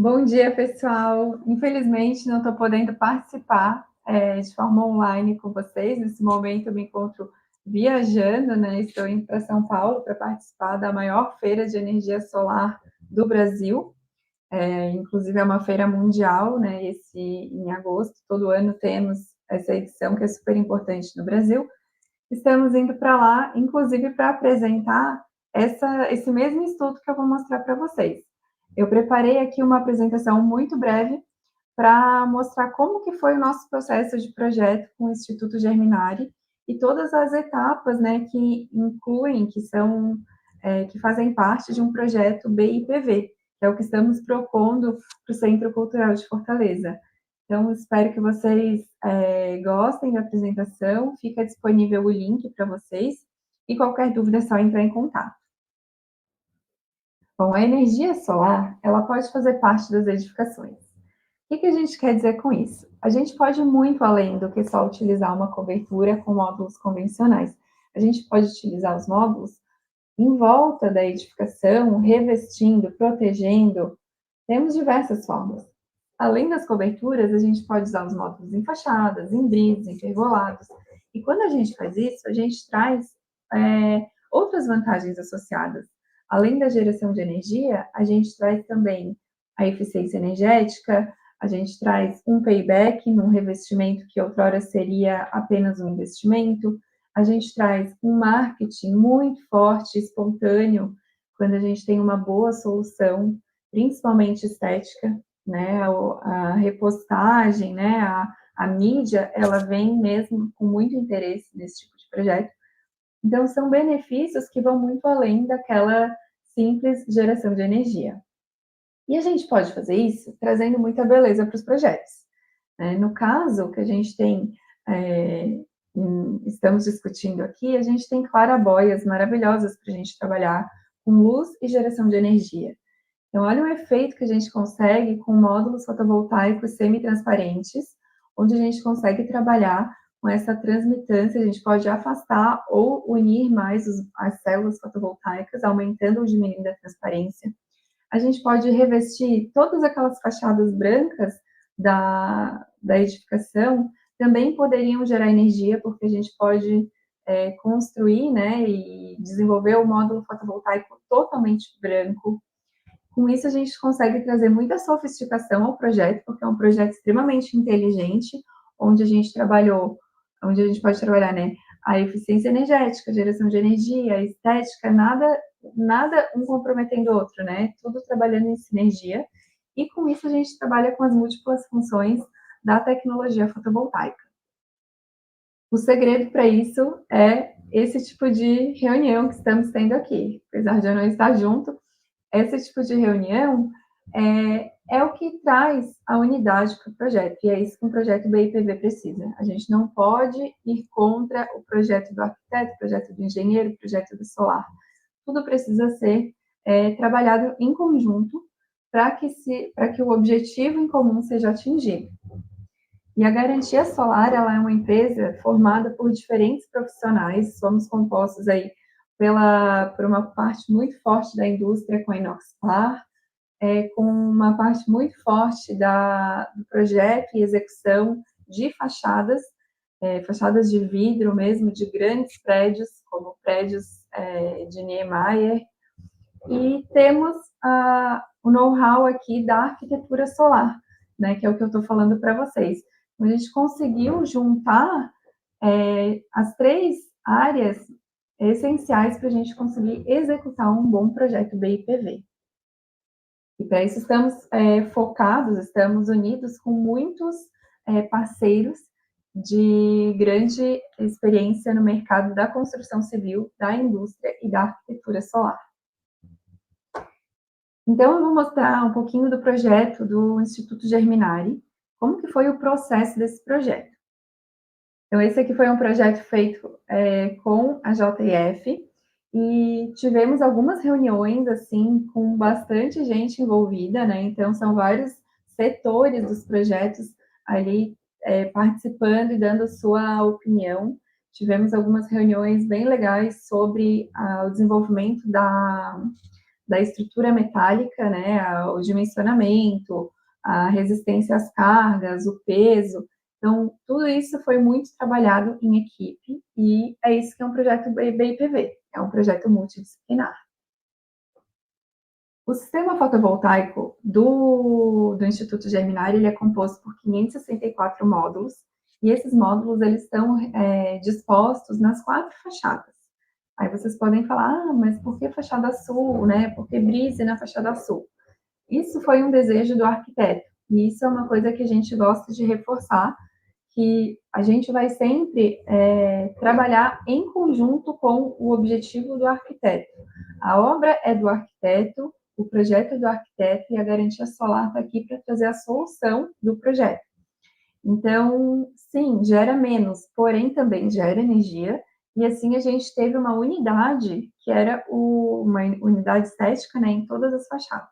Bom dia, pessoal. Infelizmente, não estou podendo participar de forma online com vocês. Nesse momento, eu me encontro viajando, né? Estou indo para São Paulo para participar da maior feira de energia solar do Brasil. Inclusive, é uma feira mundial, né? Em agosto, todo ano temos essa edição que é super importante no Brasil. Estamos indo para lá, inclusive, para apresentar esse mesmo estudo que eu vou mostrar para vocês. Eu preparei aqui uma apresentação muito breve para mostrar como que foi o nosso processo de projeto com o Instituto Germinari e todas as etapas, né, que incluem, que fazem parte de um projeto BIPV, que é o que estamos propondo para o Centro Cultural de Fortaleza. Então, espero que vocês gostem da apresentação, fica disponível o link para vocês, e qualquer dúvida é só entrar em contato. Bom, a energia solar, ela pode fazer parte das edificações. O que a gente quer dizer com isso? A gente pode ir muito além do que só utilizar uma cobertura com módulos convencionais. A gente pode utilizar os módulos em volta da edificação, revestindo, protegendo. Temos diversas formas. Além das coberturas, a gente pode usar os módulos em fachadas, em brides, em pergolados. E quando a gente faz isso, a gente traz outras vantagens associadas. Além da geração de energia, a gente traz também a eficiência energética, a gente traz um payback num revestimento que outrora seria apenas um investimento, a gente traz um marketing muito forte, espontâneo, quando a gente tem uma boa solução, principalmente estética, né? A repostagem, né? A mídia, ela vem mesmo com muito interesse nesse tipo de projeto. Então, são benefícios que vão muito além daquela simples geração de energia. E a gente pode fazer isso trazendo muita beleza para os projetos. No caso que a gente tem, estamos discutindo aqui, a gente tem claraboias maravilhosas para a gente trabalhar com luz e geração de energia. Então, olha o efeito que a gente consegue com módulos fotovoltaicos semi-transparentes, onde a gente consegue trabalhar com essa transmitância, a gente pode afastar ou unir mais as células fotovoltaicas, aumentando ou diminuindo a transparência. A gente pode revestir todas aquelas fachadas brancas da edificação, também poderiam gerar energia, porque a gente pode construir, né, e desenvolver o módulo fotovoltaico totalmente branco. Com isso, a gente consegue trazer muita sofisticação ao projeto, porque é um projeto extremamente inteligente, onde a gente pode trabalhar, né, a eficiência energética, a geração de energia, a estética, nada um comprometendo o outro, né? Tudo trabalhando em sinergia. E com isso a gente trabalha com as múltiplas funções da tecnologia fotovoltaica. O segredo para isso é esse tipo de reunião que estamos tendo aqui. Apesar de eu não estar junto, esse tipo de reunião é o que traz a unidade para o projeto, e é isso que um projeto BIPV precisa. A gente não pode ir contra o projeto do arquiteto, o projeto do engenheiro, o projeto do solar. Tudo precisa ser trabalhado em conjunto para que o objetivo em comum seja atingido. E a Garantia Solar, ela é uma empresa formada por diferentes profissionais, somos compostos aí por uma parte muito forte da indústria com a Inoxpar, com uma parte muito forte do projeto e execução de fachadas, fachadas de vidro mesmo, de grandes prédios, como prédios de Niemeyer, e temos o know-how aqui da arquitetura solar, né, que é o que eu estou falando para vocês. A gente conseguiu juntar as três áreas essenciais para a gente conseguir executar um bom projeto BIPV. E para isso estamos focados, estamos unidos com muitos parceiros de grande experiência no mercado da construção civil, da indústria e da arquitetura solar. Então, eu vou mostrar um pouquinho do projeto do Instituto Germinari, como que foi o processo desse projeto. Então, esse aqui foi um projeto feito com a JF, e tivemos algumas reuniões, assim, com bastante gente envolvida, né? Então, são vários setores dos projetos ali participando e dando sua opinião. Tivemos algumas reuniões bem legais sobre o desenvolvimento da da estrutura metálica, né, o dimensionamento, a resistência às cargas, o peso. Então, tudo isso foi muito trabalhado em equipe e é isso que é um projeto BIPV, é um projeto multidisciplinar. O sistema fotovoltaico do Instituto Germinar, ele é composto por 564 módulos, e esses módulos eles estão dispostos nas 4 fachadas. Aí vocês podem falar, mas por que fachada sul, né? Por que brise na fachada sul? Isso foi um desejo do arquiteto, e isso é uma coisa que a gente gosta de reforçar, que a gente vai sempre trabalhar em conjunto com o objetivo do arquiteto. A obra é do arquiteto, o projeto é do arquiteto e a garantia solar está aqui para trazer a solução do projeto. Então, sim, gera menos, porém também gera energia, e assim a gente teve uma unidade, que era uma unidade estética, né, em todas as fachadas.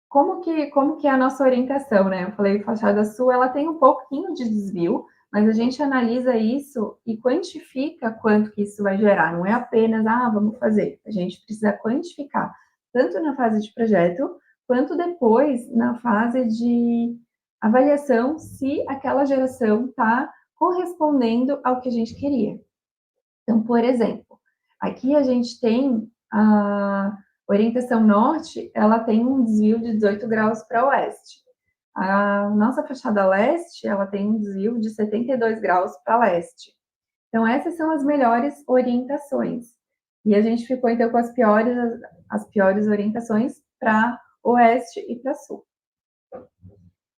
Como que é a nossa orientação, né? Eu falei, fachada sul, ela tem um pouquinho de desvio, mas a gente analisa isso e quantifica quanto que isso vai gerar. Não é apenas, vamos fazer. A gente precisa quantificar, tanto na fase de projeto, quanto depois na fase de avaliação, se aquela geração está correspondendo ao que a gente queria. Então, por exemplo, aqui a gente tem a orientação norte, ela tem um desvio de 18 graus para oeste. A nossa fachada leste, ela tem um desvio de 72 graus para leste. Então, essas são as melhores orientações. E a gente ficou, então, com as piores orientações para oeste e para sul.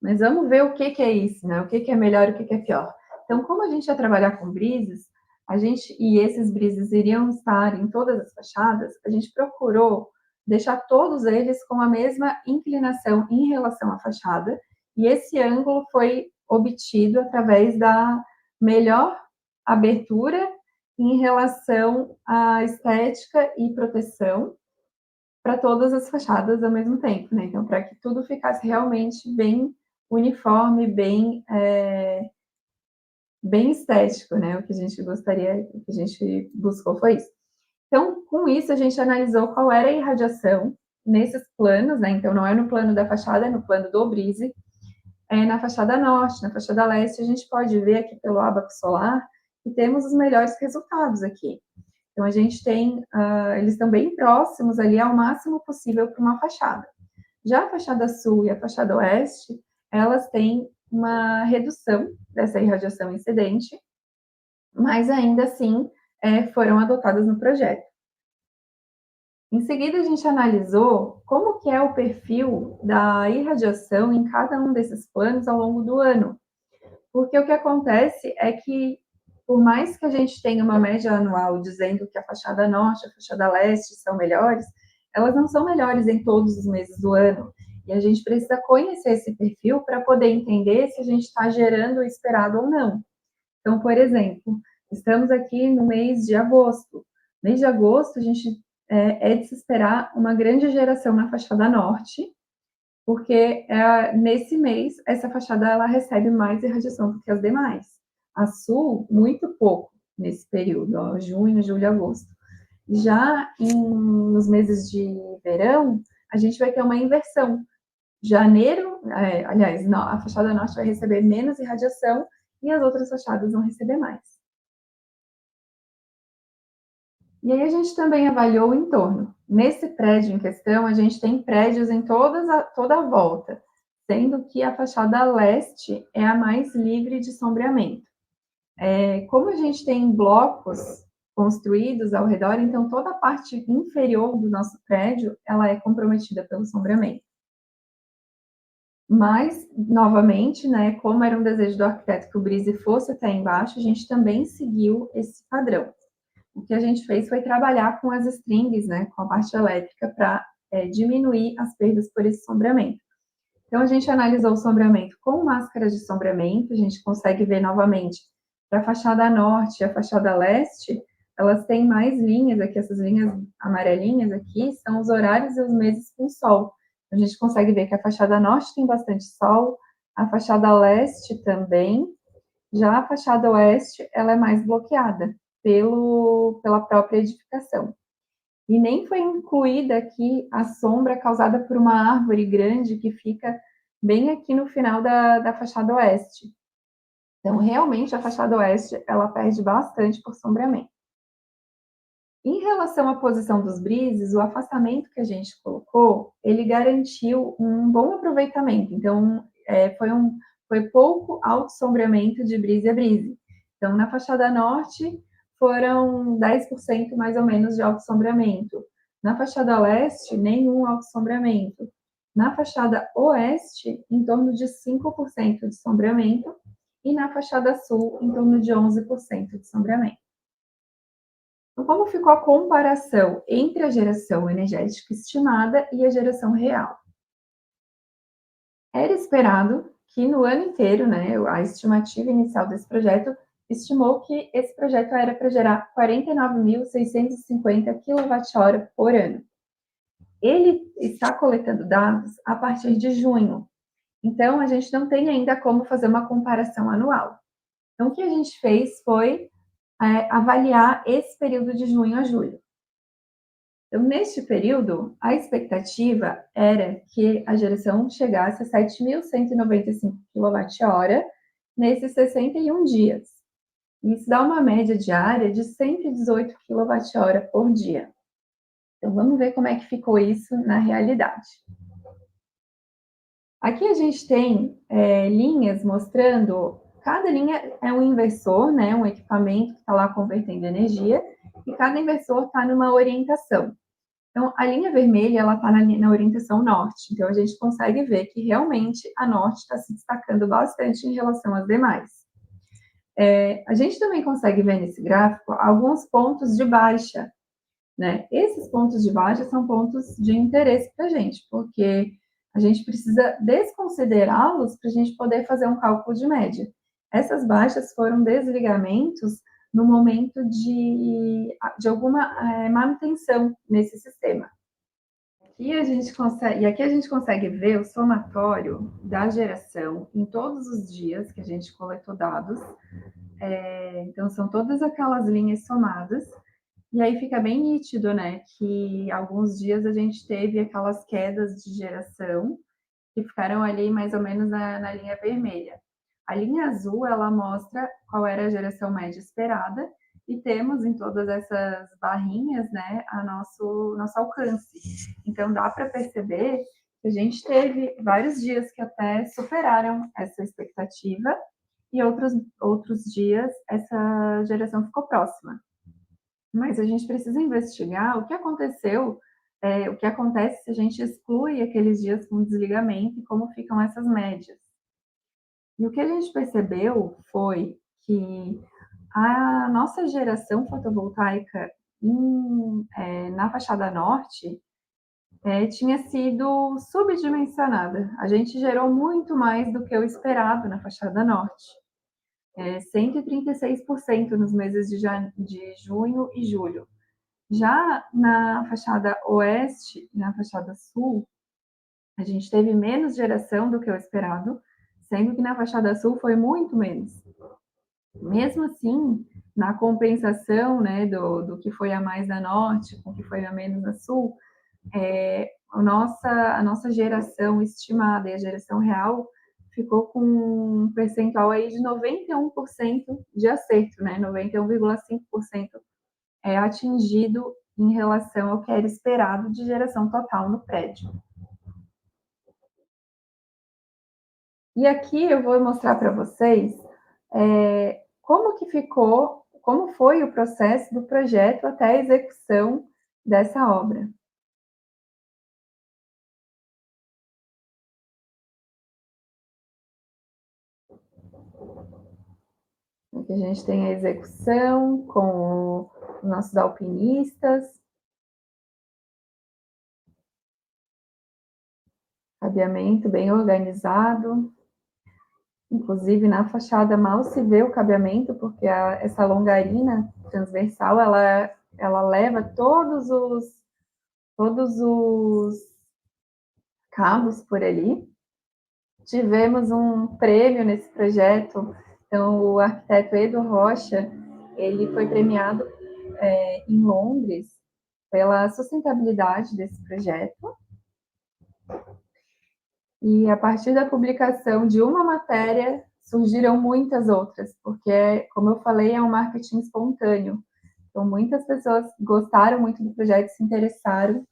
Mas vamos ver o que é isso, né? O que é melhor e o que é pior. Então, como a gente ia trabalhar com brises, e esses brises iriam estar em todas as fachadas, a gente procurou deixar todos eles com a mesma inclinação em relação à fachada, e esse ângulo foi obtido através da melhor abertura em relação à estética e proteção para todas as fachadas ao mesmo tempo, né? Então, para que tudo ficasse realmente bem uniforme, bem estético, né? O que a gente gostaria, o que a gente buscou foi isso. Então, com isso, a gente analisou qual era a irradiação nesses planos, né? Então, não é no plano da fachada, é no plano do brise. Na fachada norte, na fachada leste, a gente pode ver aqui pelo abaco solar que temos os melhores resultados aqui. Então, a gente tem, eles estão bem próximos ali ao máximo possível para uma fachada. Já a fachada sul e a fachada oeste, elas têm uma redução dessa irradiação incidente, mas ainda assim foram adotadas no projeto. Em seguida, a gente analisou como que é o perfil da irradiação em cada um desses planos ao longo do ano. Porque o que acontece é que, por mais que a gente tenha uma média anual dizendo que a fachada norte e a fachada leste são melhores, elas não são melhores em todos os meses do ano. E a gente precisa conhecer esse perfil para poder entender se a gente está gerando o esperado ou não. Então, por exemplo, estamos aqui no mês de agosto. Mês de agosto, a gente é de se esperar uma grande geração na fachada norte, porque nesse mês essa fachada ela recebe mais irradiação do que as demais. A sul, muito pouco nesse período, junho, julho, agosto. Já nos meses de verão, a gente vai ter uma inversão. Janeiro, aliás, a fachada norte vai receber menos irradiação e as outras fachadas vão receber mais. E aí a gente também avaliou o entorno. Nesse prédio em questão, a gente tem prédios em toda a volta, sendo que a fachada leste é a mais livre de sombreamento. Como a gente tem blocos construídos ao redor, então toda a parte inferior do nosso prédio, ela é comprometida pelo sombreamento. Mas, novamente, né, como era um desejo do arquiteto que o brise fosse até embaixo, a gente também seguiu esse padrão. O que a gente fez foi trabalhar com as strings, né, com a parte elétrica, para diminuir as perdas por esse sombreamento. Então, a gente analisou o sombreamento com máscaras de sombreamento, a gente consegue ver novamente para a fachada norte e a fachada leste, elas têm mais linhas aqui, essas linhas amarelinhas aqui, são os horários e os meses com sol. A gente consegue ver que a fachada norte tem bastante sol, a fachada leste também, já a fachada oeste, ela é mais bloqueada pela própria edificação. E nem foi incluída aqui a sombra causada por uma árvore grande que fica bem aqui no final da fachada oeste. Então, realmente, a fachada oeste, ela perde bastante por sombreamento. Em relação à posição dos brises, o afastamento que a gente colocou, ele garantiu um bom aproveitamento. Então, foi pouco auto-sombreamento de brise a brise. Então, na fachada norte, foram 10% mais ou menos de auto-sombreamento. Na fachada leste, nenhum auto-sombreamento. Na fachada oeste, em torno de 5% de sombreamento. E na fachada sul, em torno de 11% de sombreamento. Então, como ficou a comparação entre a geração energética estimada e a geração real? Era esperado que no ano inteiro, né, a estimativa inicial desse projeto estimou que esse projeto era para gerar 49.650 kWh por ano. Ele está coletando dados a partir de junho, então a gente não tem ainda como fazer uma comparação anual. Então, o que a gente fez foi avaliar esse período de junho a julho. Então, neste período, a expectativa era que a geração chegasse a 7.195 kWh nesses 61 dias. Isso dá uma média diária de 118 kWh por dia. Então, vamos ver como é que ficou isso na realidade. Aqui a gente tem linhas mostrando, cada linha é um inversor, né, um equipamento que está lá convertendo energia, e cada inversor está numa orientação. Então, a linha vermelha, ela está na orientação norte. Então, a gente consegue ver que realmente a norte está se destacando bastante em relação às demais. A gente também consegue ver nesse gráfico alguns pontos de baixa, né? Esses pontos de baixa são pontos de interesse para a gente, porque a gente precisa desconsiderá-los para a gente poder fazer um cálculo de média. Essas baixas foram desligamentos no momento de alguma manutenção nesse sistema. Aqui a gente consegue ver o somatório da geração em todos os dias que a gente coletou dados. Então, são todas aquelas linhas somadas. E aí fica bem nítido, né, que alguns dias a gente teve aquelas quedas de geração que ficaram ali mais ou menos na linha vermelha. A linha azul, ela mostra qual era a geração média esperada e temos em todas essas barrinhas, né, nosso alcance. Então, dá para perceber que a gente teve vários dias que até superaram essa expectativa e outros dias essa geração ficou próxima. Mas a gente precisa investigar o que aconteceu, o que acontece se a gente exclui aqueles dias com desligamento e como ficam essas médias. E o que a gente percebeu foi que a nossa geração fotovoltaica na fachada norte tinha sido subdimensionada. A gente gerou muito mais do que o esperado na fachada norte. 136% nos meses de junho e julho. Já na fachada oeste e na fachada sul, a gente teve menos geração do que o esperado, sendo que na fachada sul foi muito menos. Mesmo assim, na compensação, né, do que foi a mais na norte com o que foi a menos na sul, a nossa geração estimada e a geração real ficou com um percentual aí de 91% de acerto, né, 91,5% atingido em relação ao que era esperado de geração total no prédio. E aqui eu vou mostrar para vocês como foi o processo do projeto até a execução dessa obra. Aqui a gente tem a execução com os nossos alpinistas, cabeamento bem organizado. Inclusive, na fachada mal se vê o cabeamento, porque essa longarina transversal, ela leva todos os cabos por ali. Tivemos um prêmio nesse projeto, então o arquiteto Edu Rocha, ele foi premiado em Londres pela sustentabilidade desse projeto. E a partir da publicação de uma matéria, surgiram muitas outras, porque, como eu falei, é um marketing espontâneo. Então, muitas pessoas gostaram muito do projeto, se interessaram,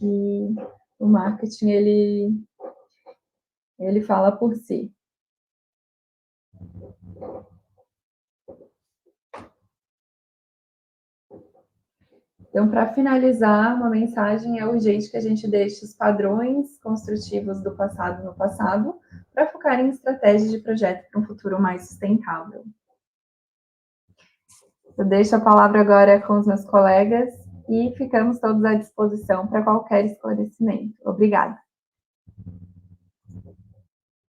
e o marketing, ele fala por si. Então, para finalizar, uma mensagem: é urgente que a gente deixe os padrões construtivos do passado no passado, para focar em estratégias de projeto para um futuro mais sustentável. Eu deixo a palavra agora com os meus colegas e ficamos todos à disposição para qualquer esclarecimento. Obrigada.